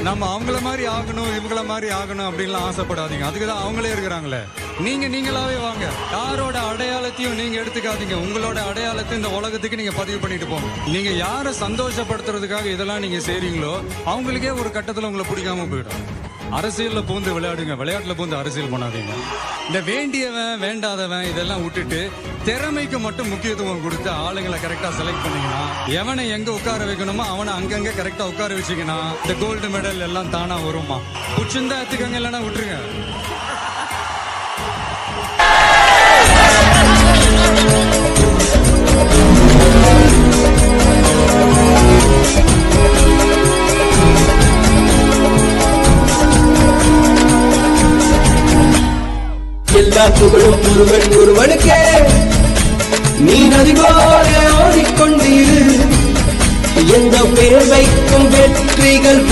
நம்ம அவங்கள மாதிரி ஆகணும் இவங்கள மாதிரி ஆகணும் அப்படின்லாம் ஆசைப்படாதீங்க. அதுக்குதான் அவங்களே இருக்கிறாங்களே. நீங்களாவே வாங்க. யாரோட அடையாளத்தையும் நீங்க எடுத்துக்காதீங்க. உங்களோட அடையாளத்தை இந்த உலகத்துக்கு நீங்க பதிவு பண்ணிட்டு போங்க. நீங்க யாரை சந்தோஷப்படுத்துறதுக்காக இதெல்லாம் நீங்க செய்றீங்களோ அவங்களுக்கே ஒரு கட்டத்துல உங்களை பிடிக்காம போயிடும். அரசியல்ல பூந்து விளையாடுங்க, விளையாட்டுல பூந்து அரசியல் பண்ணாதீங்க. இந்த வேண்டியவன் வேண்டாதவன் இதெல்லாம் விட்டுட்டு திறமைக்கு மட்டும் முக்கியத்துவம் கொடுத்து ஆளுங்களை கரெக்டா செலக்ட் பண்ணீங்கன்னா, எவனை எங்க உட்கார வைக்கணுமோ அவனை அங்கங்க கரெக்டா உட்கார வச்சீங்கன்னா இந்த கோல்டு மெடல் எல்லாம் தானா வருமா. புடிச்சிருந்தா எடுத்துக்கங்க, இல்லைன்னா விட்டுருங்க. எல்லா புகழும் ஒருவனுக்கே, நீ நதி போல ஓடிக்கொண்டிரு. எந்த பேர் வைக்கும் வெற்றிகள்